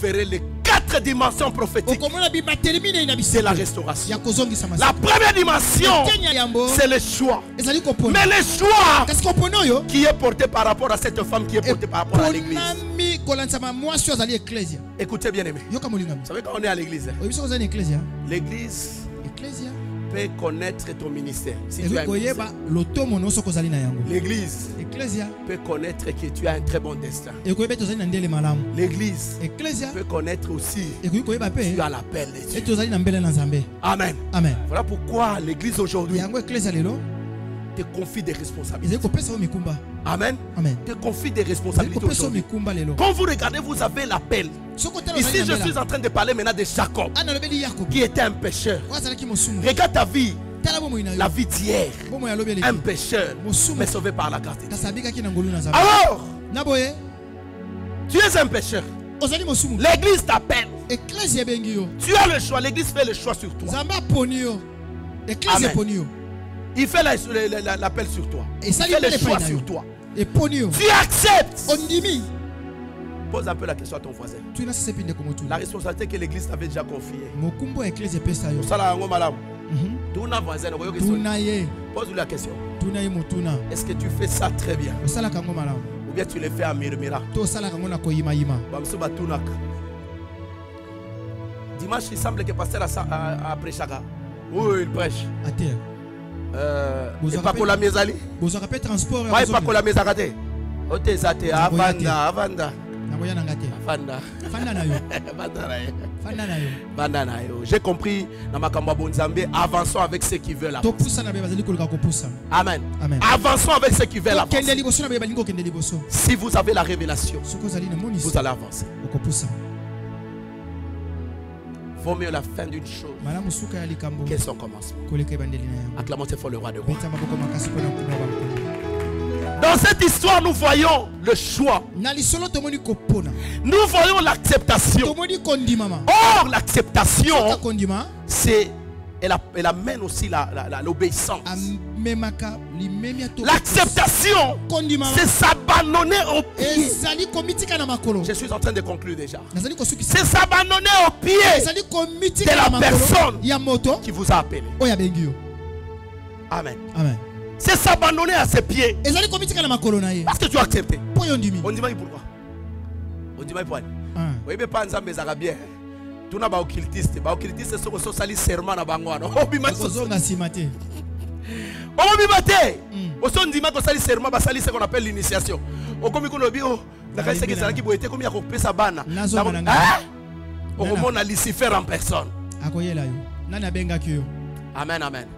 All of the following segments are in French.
verrez les 4 dimensions prophétiques de la restauration. La première dimension, c'est le choix. Mais le choix qui est porté par rapport à cette femme, qui est porté par rapport à l'église. Écoutez bien aimé. Vous savez quand on est à l'église, l'église peut connaître ton ministère. Si tu as un ministère. L'église peut connaître que tu as un très bon destin. L'église peut connaître aussi que tu as l'appel de Dieu. Amen. Amen. Voilà pourquoi l'église aujourd'hui te confie des responsabilités. Amen. Amen. Te confie des responsabilités aujourd'hui. Quand vous regardez, vous avez l'appel. Ici, je suis en train de parler maintenant de Jacob, qui était un pécheur. Regarde ta vie. La vie d'hier, un pécheur, mais sauvé par la grâce de Dieu. Alors, tu es un pécheur. L'église t'appelle. Tu as le choix. L'église fait le choix sur toi. Amen. Il fait l'appel sur toi. Il fait le choix sur toi. Tu acceptes. Pose un peu la question à ton voisin. La responsabilité que l'église t'avait déjà confiée. Pose-lui la question. Est-ce que tu fais ça très bien? Ou bien tu le fais à murmura? Dimanche, il semble que le pasteur a prêché. Oui, il prêche. Et pas que la maison. Pas que la maison. Avanda. J'ai compris. Avançons avec ceux qui veulent avancer. Amen. Avançons avec ceux qui veulent avancer. Si vous avez la révélation, vous allez avancer. Vaut mieux la fin d'une chose que son commencement. Acclamons très fort le roi de roi. Dans cette histoire, nous voyons le choix. Nous voyons l'acceptation. Or, l'acceptation, c'est elle amène aussi l'obéissance. L'acceptation, c'est s'abandonner au pied. Je suis en train de conclure déjà. C'est s'abandonner au pied de la personne qui vous a appelé. Amen. Amen. C'est s'abandonner à ses pieds. Parce que tu as accepté. On dit pourquoi? On dit pourquoi? Oui, mais pas ensemble, mais bien. Tu n'as pas occultiste. Occultiste, c'est ce sali serment à Bangouano. Oh, bimate. Au son dit que sali serment, c'est ce qu'on appelle l'initiation. Au comme qu'on dit, oh, la caisse qui s'est qui boité comme il y a coupé sa banne. Au moment on a Lucifer en personne. Amen, amen.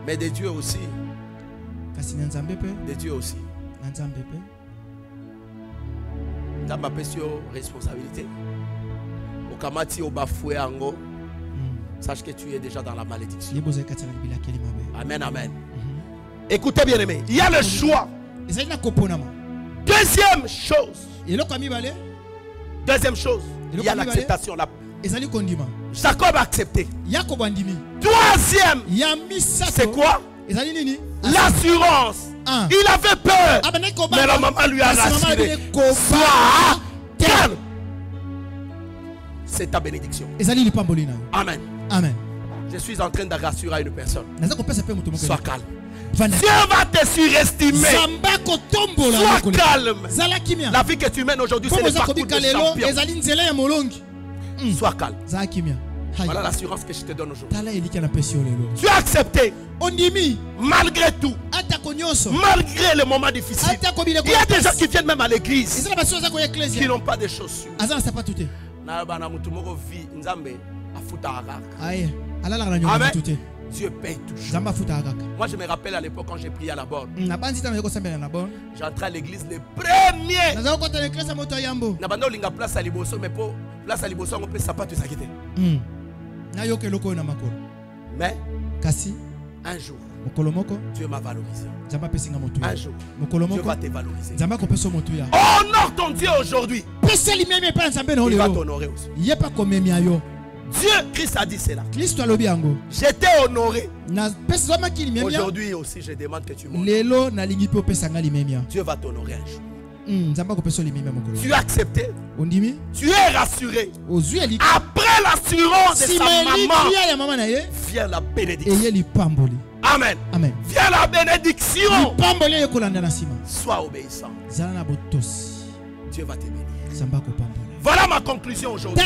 Mais de Dieu aussi. De Dieu aussi. Dans ma responsabilité. Au kamati au bafoué ango. Sache que tu es déjà dans la malédiction. Amen, amen. Écoutez bien aimé. Il y a le choix. Deuxième chose. Deuxième chose. Il y a l'acceptation. Jacob a accepté. Troisième. C'est quoi? L'assurance. Il avait peur. Mais la maman lui a rassuré. Sois calme. C'est ta bénédiction. Amen. Amen. Je suis en train de rassurer à une personne. Sois calme. Dieu va te surestimer. Sois calme. La vie que tu mènes aujourd'hui, c'est le parcours de champion. Sois calme. Voilà l'assurance que je te donne aujourd'hui. Tu as accepté. Malgré tout. Malgré les moments difficiles. Il y a des gens qui viennent même à l'église qui n'ont pas de chaussures. Amen. Dieu paye toujours. Moi je me rappelle à l'époque quand j'ai prié à la borne. J'entrais à l'église le premier. Place à Liboso, mais pour place à Liboso on peut pas tout s'inquiéter. Mais un jour Dieu m'a valorisé. Un jour Dieu va te valoriser. Honore ton Dieu aujourd'hui. Il va t'honorer aussi. Dieu, Christ a dit cela. J'étais honoré. Aujourd'hui aussi, je demande que tu m'honores. Dieu va t'honorer un jour. Tu es accepté. Tu es rassuré. Après l'assurance de sa maman, vient la bénédiction. Amen. Vient la bénédiction. Sois obéissant. Dieu va te bénir. Voilà ma conclusion aujourd'hui.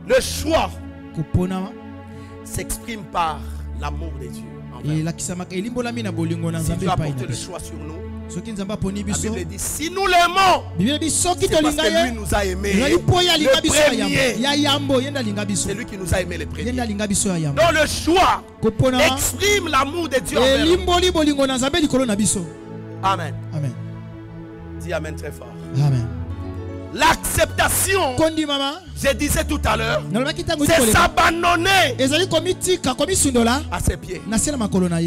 Le choix s'exprime par l'amour de Dieu. Si Dieu a porté le choix sur nous, la Bible dit si nous l'aimons, c'est parce que lui nous a aimés le premier. C'est lui qui nous a aimés le premier. Donc le choix exprime l'amour de Dieu envers nous. Amen. Dis Amen très fort. Amen. L'acceptation, je disais tout à l'heure, c'est s'abandonner à ses pieds.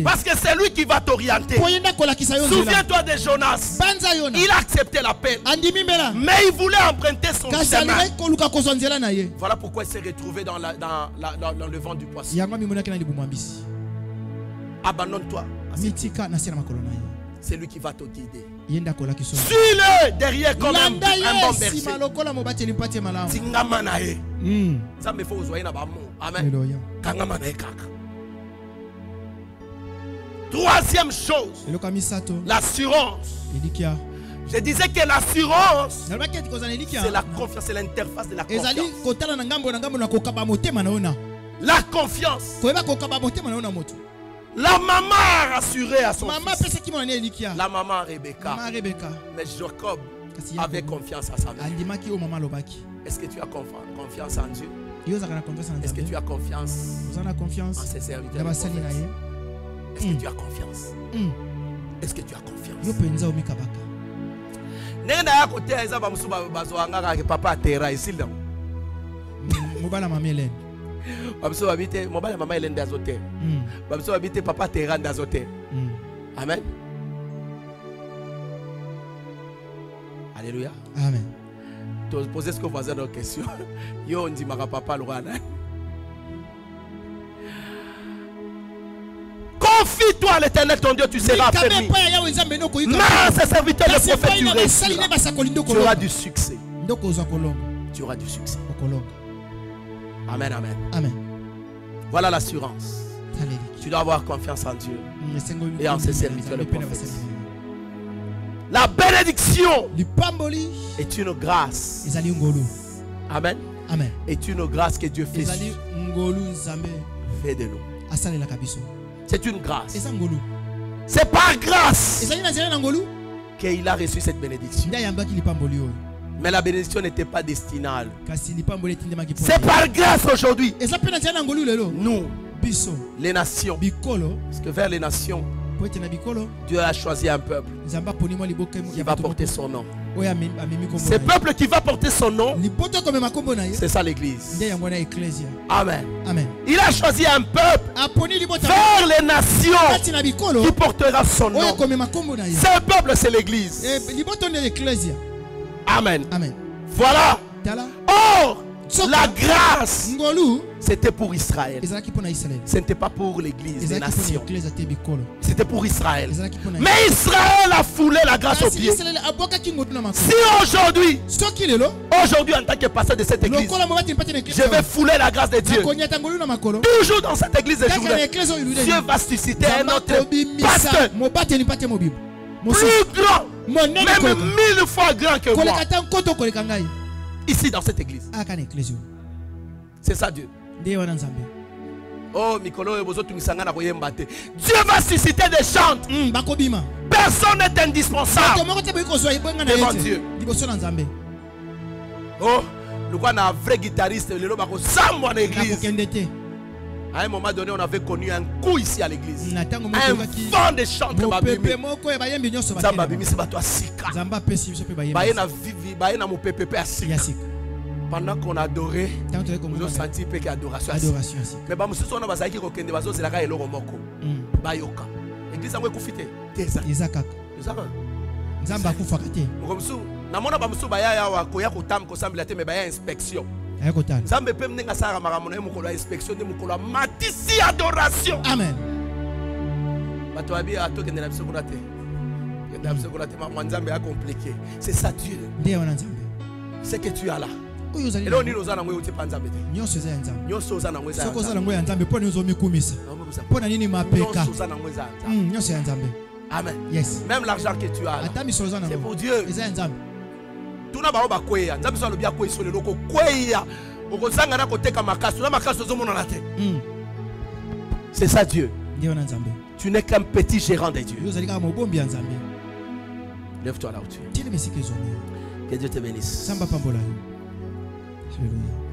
Parce que c'est lui qui va t'orienter. Souviens-toi de Jonas. Il a accepté l'appel, mais il voulait emprunter son chemin. Voilà pourquoi il s'est retrouvé dans le vent du poisson. Abandonne-toi. C'est lui qui va te guider. Suis-le derrière comme un bon berger. Ça me fait oser na bamo. Amen. Troisième chose, l'assurance. Je disais que l'assurance, c'est la confiance, c'est l'interface de la confiance. La confiance. La maman a rassuré à son fils. La maman Rebecca. Mais Jacob avait confiance à sa mère. Est-ce que tu as confiance en Dieu? Est-ce que tu as confiance en ses serviteurs? Est-ce que tu as confiance? Est-ce que tu as confiance? Papa Terra ici là. Babso habite mobile maman Hélène d'azote. Babso habite papa Terran d'azote. Amen. Alléluia. Amen. Tu poses ce que vous avez dans question. Yo on dit mara papa le roi. Confie-toi à l'Éternel ton Dieu, tu seras affermi. Mais ses serviteurs le prophète tu réussiras. Tu auras du succès. Tu auras du succès. Amen, amen. Amen. Voilà l'assurance. Tu dois avoir confiance en Dieu et en ses serviteurs, le prophète. La bénédiction est une grâce. Amen. Amen. Est une grâce que Dieu fait de nous. C'est une grâce. C'est par grâce qu'il a reçu cette bénédiction. Mais la bénédiction n'était pas destinée à lui. C'est par grâce aujourd'hui. Nous, les nations, parce que vers les nations, Dieu a choisi un peuple qui va porter son nom. Ce peuple qui va porter son nom, c'est ça l'église. Amen. Il a choisi un peuple vers les nations qui portera son nom. Ce peuple, c'est l'église. Amen. Voilà. Or, la grâce, c'était pour Israël. Ce n'était pas pour l'église des nations. C'était pour Israël. Mais Israël a foulé la grâce aux pieds. Si aujourd'hui, en tant que pasteur de cette église, je vais fouler la grâce de Dieu, toujours dans cette église de journée, Dieu va susciter un autre pasteur plus grand, même 1000 fois grand que moi, ici dans cette église. C'est ça Dieu. Oh, Dieu va susciter des chantes. Personne n'est indispensable devant Dieu. Oh, nous avons un vrai guitariste, dans l'église. À un moment donné, on avait connu un coup ici à l'église. Un vent de chante. Pendant qu'on adorait, nous avons senti qu'il y a adoration. Mais si on a dit que l'église a profité. Inspection. Amen. C'est ça Dieu. C'est que tu as là. Et là, on dit aux gens, on pas nzambe. Amen. Yes. Même l'argent que tu as, c'est pour Dieu. Tout n'a pas quoi. Nzambe soit le bien quoi sur le loco quoi. C'est ça Dieu. Tu n'es qu'un petit gérant de Dieu. Lève-toi là où tu es. Que Dieu te bénisse. Alléluia.